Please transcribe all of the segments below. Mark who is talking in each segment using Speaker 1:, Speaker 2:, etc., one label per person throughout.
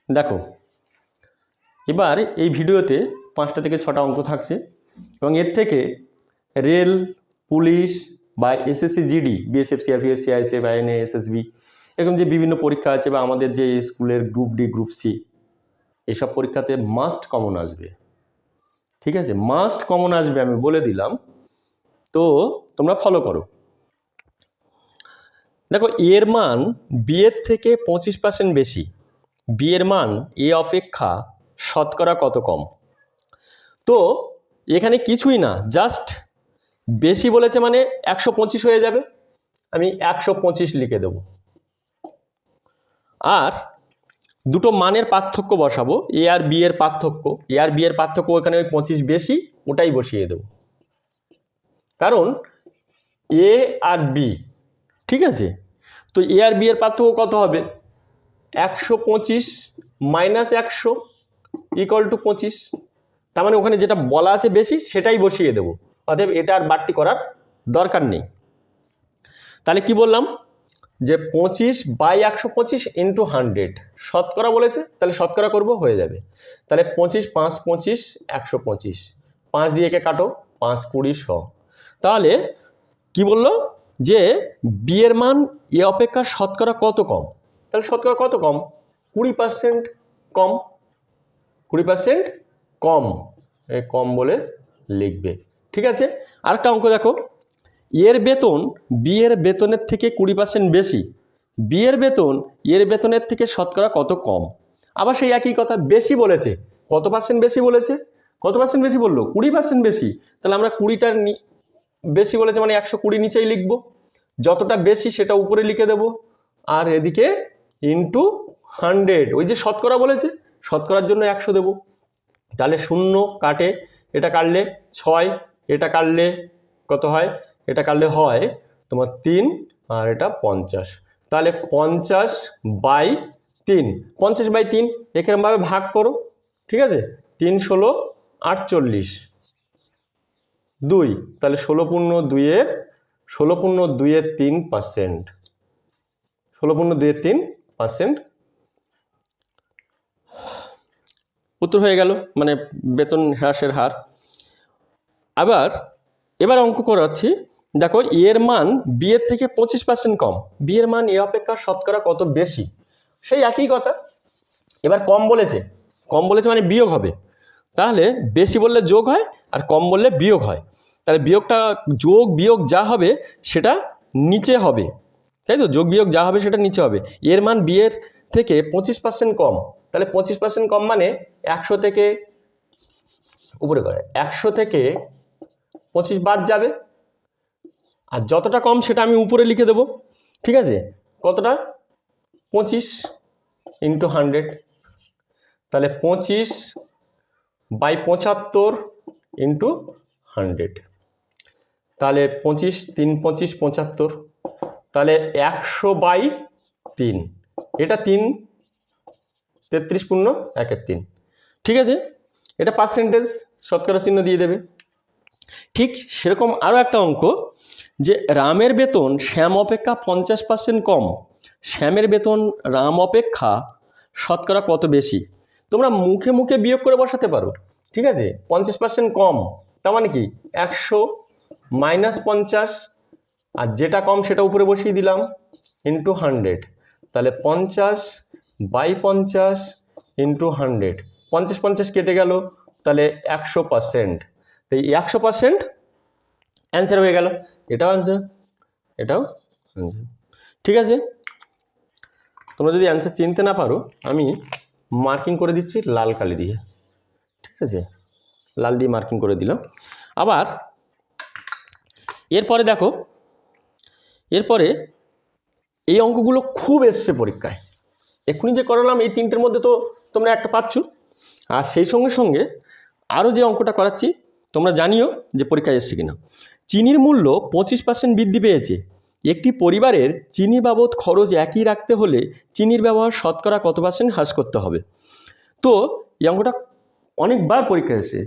Speaker 1: দেখো, এবার এই ভিডিওতে 5টা থেকে 6টা অঙ্ক থাকছে এবং এর থেকে রেল, পুলিশ বা SSC GD, BSF, CRPF, CISF, INA, SSB এরকম যে বিভিন্ন পরীক্ষা আছে বা আমাদের যে স্কুলের গ্রুপ ডি, গ্রুপ সি, এসব পরীক্ষাতে মাস্ট কমন আসবে। ঠিক আছে, মাস্ট কমন আসবে, আমি বলে দিলাম। তো তোমরা ফলো করো। দেখো, এর মান বি এর থেকে 25% বেশি। বি এর মান এ অপেক্ষা শতকরা কত কম? তো এখানে কিছুই না, জাস্ট বেশি বলেছে মানে 125 হয়ে যাবে, আমি 125 লিখে দেব। আর দুটো মানের পার্থক্য বসাবো, এ আর বি এর পার্থক্য। এ আর বি এর পার্থক্য এখানে ওই 25 বেশি, ওটাই বসিয়ে দেব। কারণ এ আর বি, ঠিক আছে, তো এ আর বি এর পার্থক্য কত হবে? 125 মাইনাস 100 ইকুয়াল টু 25। তার মানে ওখানে যেটা বলা আছে বেশি সেটাই বসিয়ে দেব, অতএব এটা আর বাড়তি করার দরকার নেই। তাহলে কি বললাম যে 25/125 ইন্টু 100 শতকরা বলেছে, তাহলে শতকরা করব, হয়ে যাবে। তাহলে 25 5 25 125, 5 দিয়ে একে কাটো, 5 20 100। তাহলে কি বললো যে বি এর মান এ অপেক্ষা শতকরা কত কম? তাহলে শতকরা কত কম? 20% কম। 20% কম, এই কম বলে লিখবে। ঠিক আছে, আরেকটা অঙ্ক দেখো, এর বেতন বি এর বেতনের থেকে 20% বেশি। বি এর বেতন এর বেতনের থেকে শতকরা কত কম? আবার সেই একই কথা, বেশি বলেছে, কত পার্সেন্ট বেশি বলেছে? কত পার্সেন্ট বেশি বললো? 20% বেশি। তাহলে আমরা 20টার বেশি বলেছে মানে 120 নিচেই লিখবো, যতটা বেশি সেটা উপরে লিখে দেব, আর এদিকে ইন্টু 100, ওই যে শতকরা বলেছে, শতকরার জন্য 100 দেব। তাহলে 0 কাটে, এটা কাটলে 6, এটা কাটলে কত হয়? এটা কাটলে হয় তোমার 3, আর এটা 50। তাহলে 50/3, 50/3 এরকমভাবে ভাগ করো। ঠিক আছে, 3 16 48, 2, তাহলে 16/2-এর 3%, 16/2-3% উত্তর হয়ে গেল, মানে বেতন হ্রাসের হার। এবার অঙ্ক করাচ্ছি। দেখো, এর মান বি এর থেকে 25% কম। বি এর মান এ অপেক্ষা শতকরা কত বেশি? সেই একই কথা, এবার কম বলেছে, কম বলেছে মানে বিয়োগ হবে। তাহলে বেশি বললে যোগ হয়, আর কম বললে বিয়োগ হয়। তাহলে বিয়োগটা, যোগ বিয়োগ যা হবে সেটা নিচে হবে, তাই তো? যোগ বিয়োগ যা হবে সেটা নিচে হবে। এর মান বি এর থেকে 25% কম, তাহলে 25% কম মানে 100 থেকে উপরে করে 100 থেকে 25 বাদ যাবে, আর যতটা কম সেটা আমি উপরে লিখে দেব। ঠিক আছে, কতটা? 25 ইন্টু 100, তাহলে 25/75 ইন্টু 100, তাহলে 25 3 25 75, তাহলে 100/3, এটা 3 33 পূর্ণ 1/3। ঠিক আছে, এটা পার্সেন্টেজ, শতকরা চিহ্ন দিয়ে দেবে। ঠিক সেরকম আরও একটা অঙ্ক, যে রামের বেতন শ্যাম অপেক্ষা 50% কম। শ্যামের বেতন রাম অপেক্ষা শতকরা কত বেশি? তোমরা মুখে মুখে বিয়োগ করে বসাতে পারো। ঠিক আছে, 50% কম তার মানে কি 100 মাইনাস 50, আর যেটা কম সেটা উপরে বসিয়ে দিলাম, ইন্টু 100, তাহলে 50/50 ইন্টু 100, 50 50 কেটে গেল, তাহলে 100%। তো এই 100% অ্যান্সার হয়ে গেল, এটাও অ্যান্সার, এটাও অ্যান্সার। ঠিক আছে, তোমরা যদি অ্যান্সার চিনতে না পারো আমি মার্কিং করে দিচ্ছি লাল কালি দিয়ে। ঠিক আছে, লাল দিয়ে মার্কিং করে দিলাম। আবার এরপরে দেখো, এরপরে এই অঙ্কগুলো খুব এসছে পরীক্ষায়, এক্ষুনি যে করালাম এই 3টের মধ্যে তো তোমরা একটা পাচ্ছ, আর সেই সঙ্গে সঙ্গে আরও যে অঙ্কটা করাচ্ছি তোমরা জানিও যে পরীক্ষায় এসছে কিনা। চিনির মূল্য 25% বৃদ্ধি পেয়েছে। একটি পরিবারের চিনি বাবদ খরচ একই রাখতে হলে চিনির ব্যবহার শতকরা কত % হ্রাস করতে হবে? তো এই অঙ্কটা অনেকবার পরীক্ষা এসেছে,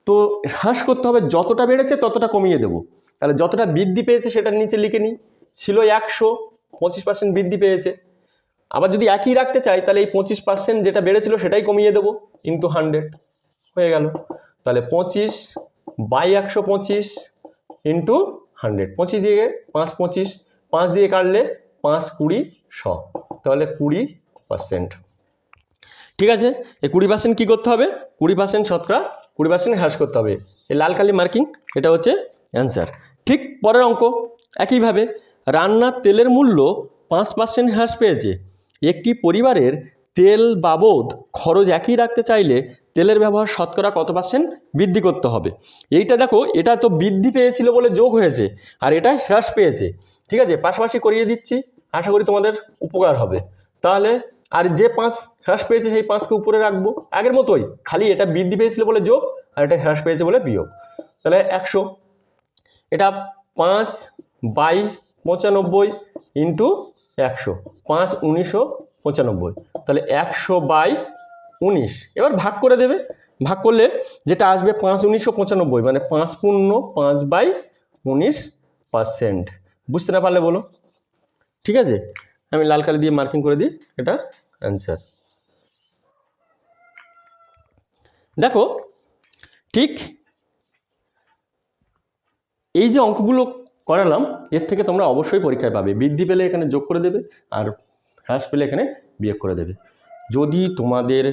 Speaker 1: তো হ্রাস করতে হবে, যতটা বেড়েছে ততটা কমিয়ে দেবো। তাহলে যতটা বৃদ্ধি পেয়েছে সেটার নিচে লিখে নিই, ছিল 100, 25% বৃদ্ধি পেয়েছে, আবার যদি একই রাখতে চাই তাহলে এই 25% যেটা বেড়েছিল সেটাই কমিয়ে দেবো, ইন্টু 100 হয়ে গেল। তাহলে 25/125 ইন্টু 100, 25 দিয়ে 5 25, 5 দিয়ে কাটলে 5 20 100, তাহলে 20%। ঠিক আছে, এই 20% কী করতে হবে, 20% শতকরা 20% হ্রাস করতে হবে। এই লাল কালি মার্কিং, এটা হচ্ছে অ্যান্সার। ঠিক পরের অঙ্ক একইভাবে, রান্নার তেলের মূল্য 5% হ্রাস পেয়েছে। একটি পরিবারের তেল বাবদ খরচ একই রাখতে চাইলে তেলের ব্যবহার শতকরা কত % বৃদ্ধি করতে হবে। এইটা দেখো, এটা তো বৃদ্ধি পেয়েছিল বলে যোগ হয়েছে, আর এটা হ্রাস পেয়েছে। ঠিক আছে, পাশাপাশি করিয়ে দিচ্ছি, আশা করি তোমাদের উপকার হবে। তাহলে আর যে 5 হ্রাস পেয়েছে সেই 5কে উপরে রাখবো আগের মতোই, খালি এটা বৃদ্ধি পেয়েছিল বলে যোগ আর এটা হ্রাস পেয়েছে বলে বিয়োগ। তাহলে 100, এটা 5/95 ইন্টু 100, 5 1995, তাহলে 100/19। এবার ভাগ করে দেবে, ভাগ করলে যেটা আসবে 5 1995, মানে 5 পূর্ণ 5/19%। বুঝতে না পারলে বলো। ঠিক আছে, আমি লাল কালি দিয়ে মার্কিং করে দিই, এটা অ্যান্সার। দেখো, ঠিক এই যে অঙ্কগুলো করালাম, এর থেকে তোমরা অবশ্যই পরীক্ষায় পাবে। বৃদ্ধি পেলে এখানে যোগ করে দেবে, আর হ্রাস পেলে এখানে বিয়োগ করে দেবে। যদি তোমাদের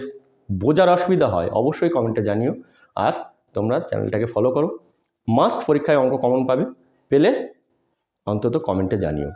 Speaker 1: বোঝার অসুবিধা হয় অবশ্যই কমেন্টে জানিও, আর তোমরা চ্যানেলটাকে ফলো করো। মাস্ট পরীক্ষায় অঙ্ক কমন পাবে, পেলে অন্তত কমেন্টে জানিও।